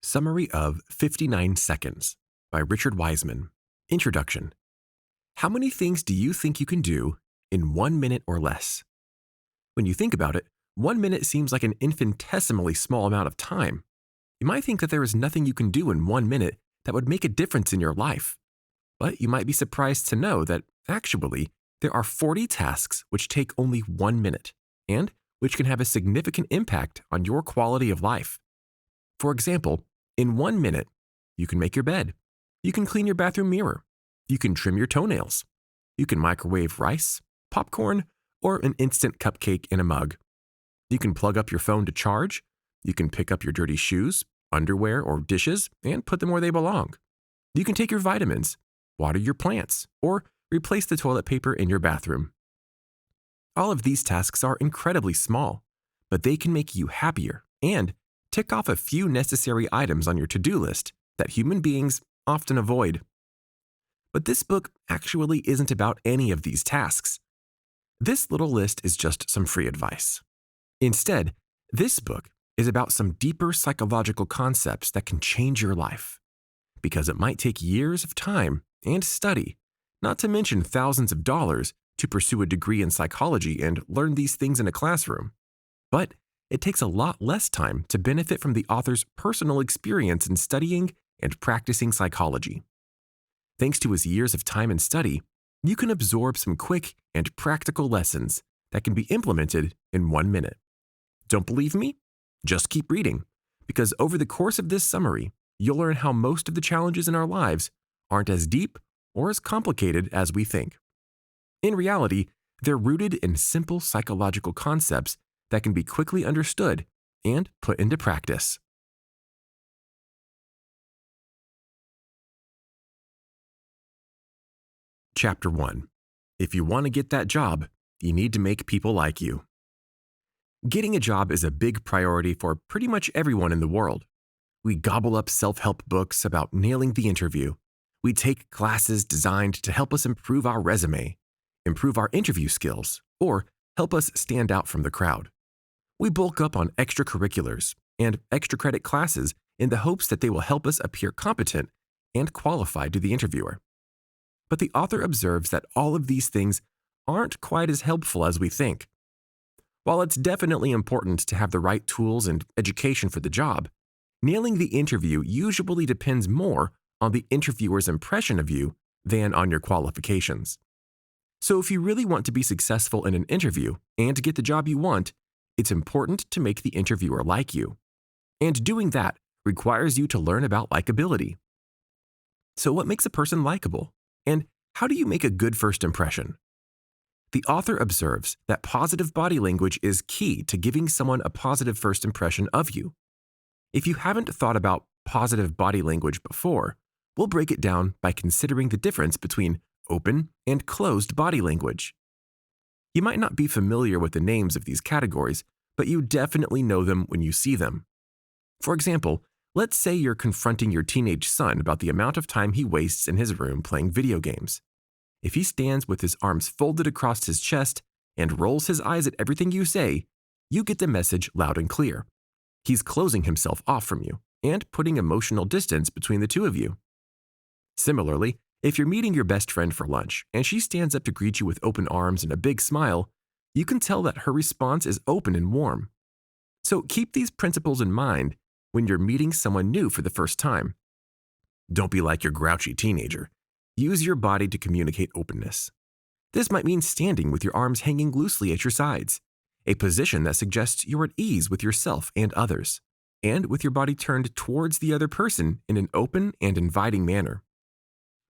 Summary of 59 Seconds by Richard Wiseman. Introduction. How many things do you think you can do in 1 minute or less? When you think about it, 1 minute seems like an infinitesimally small amount of time. You might think that there is nothing you can do in 1 minute that would make a difference in your life. But you might be surprised to know that, actually, there are 40 tasks which take only 1 minute and which can have a significant impact on your quality of life. For example, in 1 minute, you can make your bed, you can clean your bathroom mirror, you can trim your toenails, you can microwave rice, popcorn, or an instant cupcake in a mug. You can plug up your phone to charge, you can pick up your dirty shoes, underwear, or dishes and put them where they belong. You can take your vitamins, water your plants, or replace the toilet paper in your bathroom. All of these tasks are incredibly small, but they can make you happier and tick off a few necessary items on your to-do list that human beings often avoid. But this book actually isn't about any of these tasks. This little list is just some free advice. Instead, this book is about some deeper psychological concepts that can change your life. Because it might take years of time and study, not to mention thousands of dollars, to pursue a degree in psychology and learn these things in a classroom. But it takes a lot less time to benefit from the author's personal experience in studying and practicing psychology. Thanks to his years of time and study, you can absorb some quick and practical lessons that can be implemented in 1 minute. Don't believe me? Just keep reading, because over the course of this summary, you'll learn how most of the challenges in our lives aren't as deep or as complicated as we think. In reality, they're rooted in simple psychological concepts that can be quickly understood and put into practice. Chapter 1. If you want to get that job, you need to make people like you. Getting a job is a big priority for pretty much everyone in the world. We gobble up self-help books about nailing the interview. We take classes designed to help us improve our resume, improve our interview skills, or help us stand out from the crowd. We bulk up on extracurriculars and extra credit classes in the hopes that they will help us appear competent and qualified to the interviewer. But the author observes that all of these things aren't quite as helpful as we think. While it's definitely important to have the right tools and education for the job, nailing the interview usually depends more on the interviewer's impression of you than on your qualifications. So if you really want to be successful in an interview and get the job you want, it's important to make the interviewer like you. And doing that requires you to learn about likability. So what makes a person likable? And how do you make a good first impression? The author observes that positive body language is key to giving someone a positive first impression of you. If you haven't thought about positive body language before, we'll break it down by considering the difference between open and closed body language. You might not be familiar with the names of these categories, but you definitely know them when you see them. For example, let's say you're confronting your teenage son about the amount of time he wastes in his room playing video games. If he stands with his arms folded across his chest and rolls his eyes at everything you say, you get the message loud and clear. He's closing himself off from you and putting emotional distance between the two of you. Similarly, if you're meeting your best friend for lunch and she stands up to greet you with open arms and a big smile, you can tell that her response is open and warm. So keep these principles in mind when you're meeting someone new for the first time. Don't be like your grouchy teenager. Use your body to communicate openness. This might mean standing with your arms hanging loosely at your sides, a position that suggests you're at ease with yourself and others, and with your body turned towards the other person in an open and inviting manner.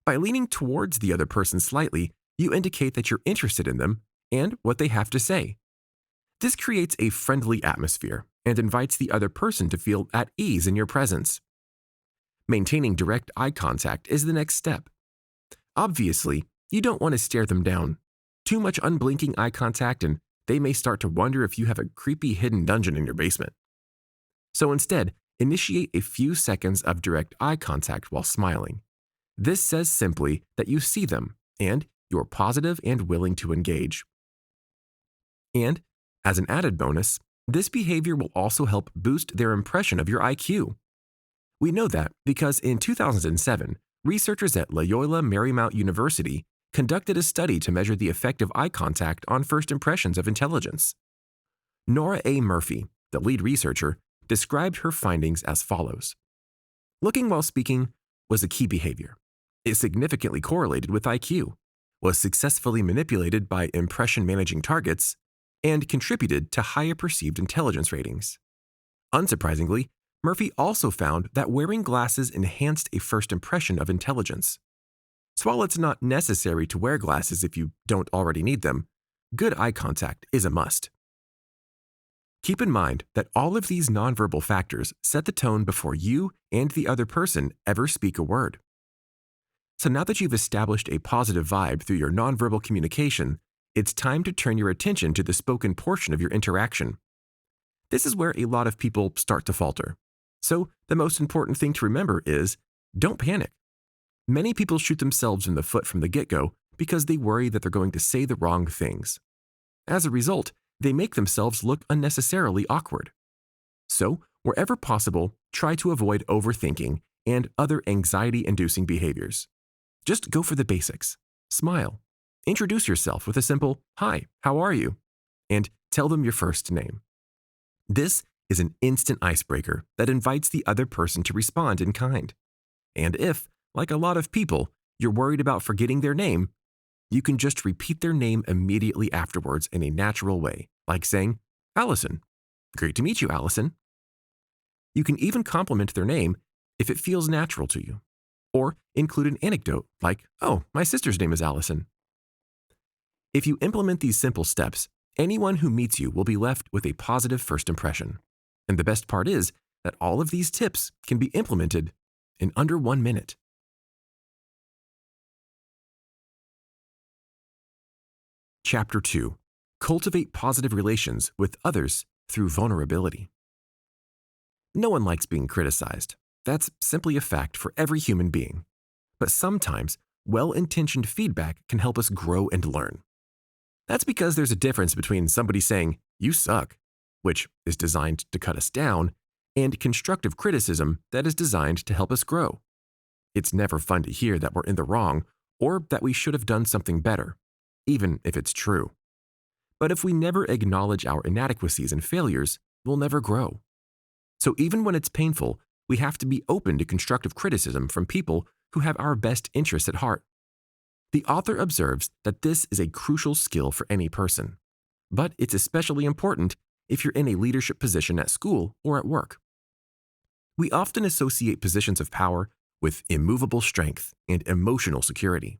By leaning towards the other person slightly, you indicate that you're interested in them and what they have to say. This creates a friendly atmosphere and invites the other person to feel at ease in your presence. Maintaining direct eye contact is the next step. Obviously, you don't want to stare them down. Too much unblinking eye contact and they may start to wonder if you have a creepy hidden dungeon in your basement. So instead, initiate a few seconds of direct eye contact while smiling. This says simply that you see them and you're positive and willing to engage. And, as an added bonus, this behavior will also help boost their impression of your IQ. We know that because in 2007, researchers at Loyola Marymount University conducted a study to measure the effect of eye contact on first impressions of intelligence. Nora A. Murphy, the lead researcher, described her findings as follows. Looking while speaking was a key behavior. It significantly correlated with IQ, was successfully manipulated by impression managing targets, and contributed to higher perceived intelligence ratings. Unsurprisingly, Murphy also found that wearing glasses enhanced a first impression of intelligence. So while it's not necessary to wear glasses if you don't already need them, good eye contact is a must. Keep in mind that all of these nonverbal factors set the tone before you and the other person ever speak a word. So now that you've established a positive vibe through your nonverbal communication, it's time to turn your attention to the spoken portion of your interaction. This is where a lot of people start to falter. So the most important thing to remember is, don't panic. Many people shoot themselves in the foot from the get-go because they worry that they're going to say the wrong things. As a result, they make themselves look unnecessarily awkward. So, wherever possible, try to avoid overthinking and other anxiety-inducing behaviors. Just go for the basics. Smile. Introduce yourself with a simple, "Hi, how are you?" and tell them your first name. This is an instant icebreaker that invites the other person to respond in kind. And if, like a lot of people, you're worried about forgetting their name, you can just repeat their name immediately afterwards in a natural way, like saying, "Allison. Great to meet you, Allison." You can even compliment their name if it feels natural to you, or include an anecdote like, "Oh, my sister's name is Allison." If you implement these simple steps, anyone who meets you will be left with a positive first impression. And the best part is that all of these tips can be implemented in under 1 minute. Chapter 2. Cultivate positive relations with others through vulnerability. No one likes being criticized. That's simply a fact for every human being. But sometimes, well-intentioned feedback can help us grow and learn. That's because there's a difference between somebody saying, "You suck," which is designed to cut us down, and constructive criticism that is designed to help us grow. It's never fun to hear that we're in the wrong or that we should have done something better, even if it's true. But if we never acknowledge our inadequacies and failures, we'll never grow. So even when it's painful, we have to be open to constructive criticism from people who have our best interests at heart. The author observes that this is a crucial skill for any person, but it's especially important if you're in a leadership position at school or at work. We often associate positions of power with immovable strength and emotional security.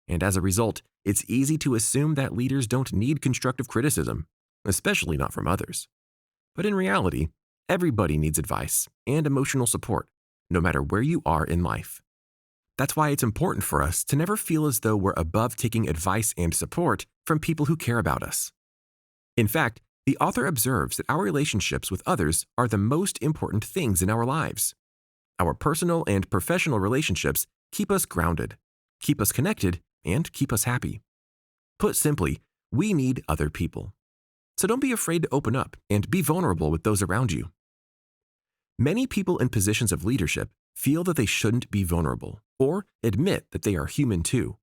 And as a result, it's easy to assume that leaders don't need constructive criticism, especially not from others. But in reality, everybody needs advice and emotional support, no matter where you are in life. That's why it's important for us to never feel as though we're above taking advice and support from people who care about us. In fact, the author observes that our relationships with others are the most important things in our lives. Our personal and professional relationships keep us grounded, keep us connected, and keep us happy. Put simply, we need other people. So don't be afraid to open up and be vulnerable with those around you. Many people in positions of leadership feel that they shouldn't be vulnerable or admit that they are human too.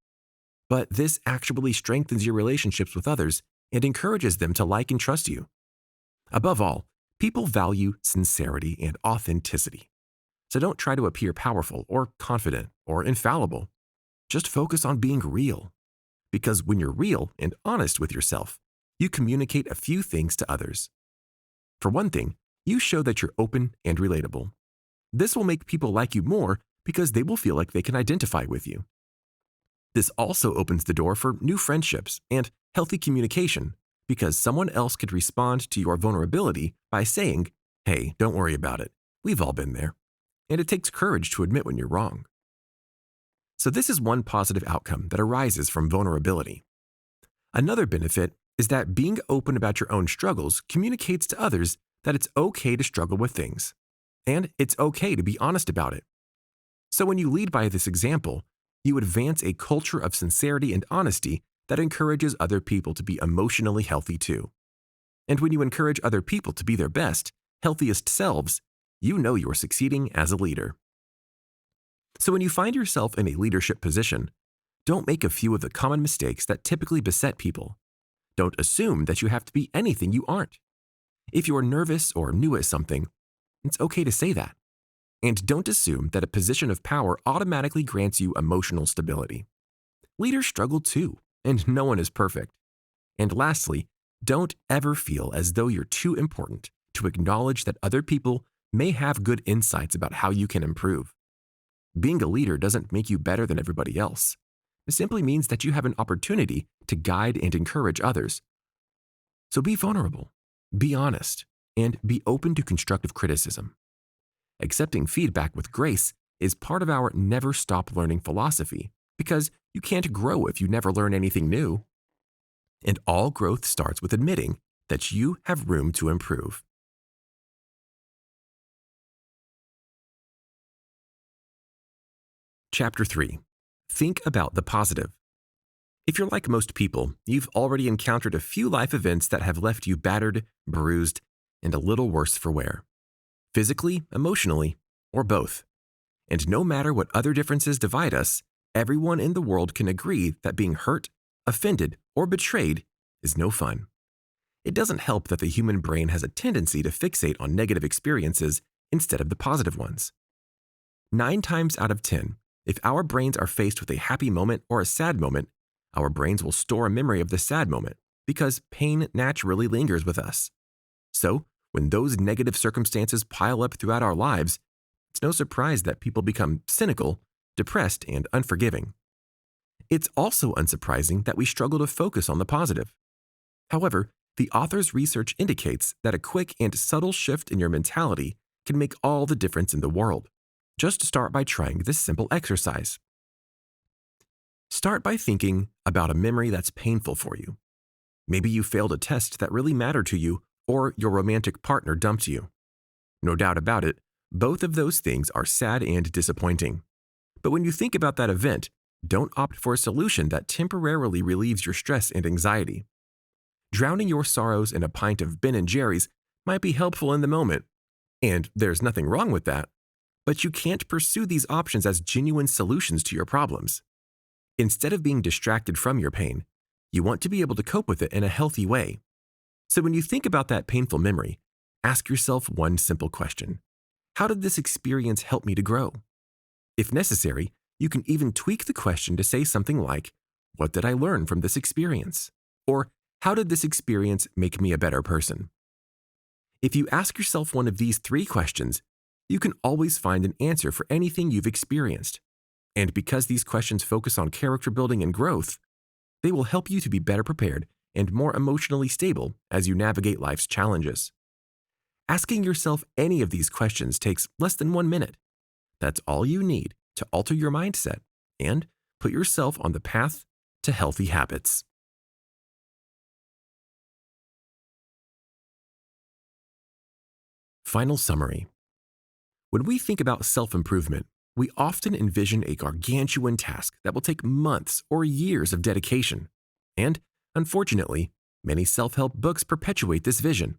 But this actually strengthens your relationships with others and encourages them to like and trust you. Above all, people value sincerity and authenticity. So don't try to appear powerful or confident or infallible. Just focus on being real. Because when you're real and honest with yourself, you communicate a few things to others. For one thing, you show that you're open and relatable. This will make people like you more because they will feel like they can identify with you. This also opens the door for new friendships and healthy communication because someone else could respond to your vulnerability by saying, "Hey, don't worry about it. We've all been there." And it takes courage to admit when you're wrong. So this is one positive outcome that arises from vulnerability. Another benefit is that being open about your own struggles communicates to others that it's okay to struggle with things, and it's okay to be honest about it. So when you lead by this example, you advance a culture of sincerity and honesty that encourages other people to be emotionally healthy too. And when you encourage other people to be their best, healthiest selves, you know you're succeeding as a leader. So when you find yourself in a leadership position, don't make a few of the common mistakes that typically beset people. Don't assume that you have to be anything you aren't. If you are nervous or new at something, it's okay to say that. And don't assume that a position of power automatically grants you emotional stability. Leaders struggle too, and no one is perfect. And lastly, don't ever feel as though you're too important to acknowledge that other people may have good insights about how you can improve. Being a leader doesn't make you better than everybody else. It simply means that you have an opportunity to guide and encourage others. So be vulnerable, be honest, and be open to constructive criticism. Accepting feedback with grace is part of our never stop learning philosophy, because you can't grow if you never learn anything new. And all growth starts with admitting that you have room to improve. Chapter 3. Think about the positive. If you're like most people, you've already encountered a few life events that have left you battered, bruised, and a little worse for wear. Physically, emotionally, or both. And no matter what other differences divide us, everyone in the world can agree that being hurt, offended, or betrayed is no fun. It doesn't help that the human brain has a tendency to fixate on negative experiences instead of the positive ones. 9 times out of 10, if our brains are faced with a happy moment or a sad moment, our brains will store a memory of the sad moment because pain naturally lingers with us. So, when those negative circumstances pile up throughout our lives, it's no surprise that people become cynical, depressed, and unforgiving. It's also unsurprising that we struggle to focus on the positive. However, the author's research indicates that a quick and subtle shift in your mentality can make all the difference in the world. Just start by trying this simple exercise. Start by thinking about a memory that's painful for you. Maybe you failed a test that really mattered to you, or your romantic partner dumped you. No doubt about it, both of those things are sad and disappointing. But when you think about that event, don't opt for a solution that temporarily relieves your stress and anxiety. Drowning your sorrows in a pint of Ben & Jerry's might be helpful in the moment, and there's nothing wrong with that, but you can't pursue these options as genuine solutions to your problems. Instead of being distracted from your pain, you want to be able to cope with it in a healthy way. So when you think about that painful memory, ask yourself one simple question. How did this experience help me to grow? If necessary, you can even tweak the question to say something like, "What did I learn from this experience?" Or, "How did this experience make me a better person?" If you ask yourself one of these 3 questions, you can always find an answer for anything you've experienced. And because these questions focus on character building and growth, they will help you to be better prepared and more emotionally stable as you navigate life's challenges. Asking yourself any of these questions takes less than 1 minute. That's all you need to alter your mindset and put yourself on the path to healthy habits. Final summary. When we think about self-improvement, we often envision a gargantuan task that will take months or years of dedication. And, unfortunately, many self-help books perpetuate this vision.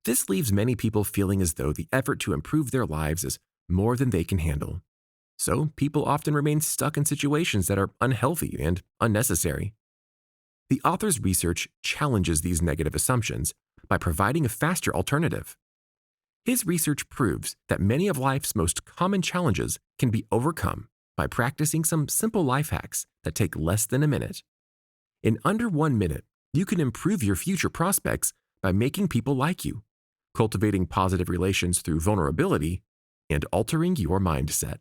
This leaves many people feeling as though the effort to improve their lives is more than they can handle. So, people often remain stuck in situations that are unhealthy and unnecessary. The author's research challenges these negative assumptions by providing a faster alternative. His research proves that many of life's most common challenges can be overcome by practicing some simple life hacks that take less than a minute. In under 1 minute, you can improve your future prospects by making people like you, cultivating positive relations through vulnerability, and altering your mindset.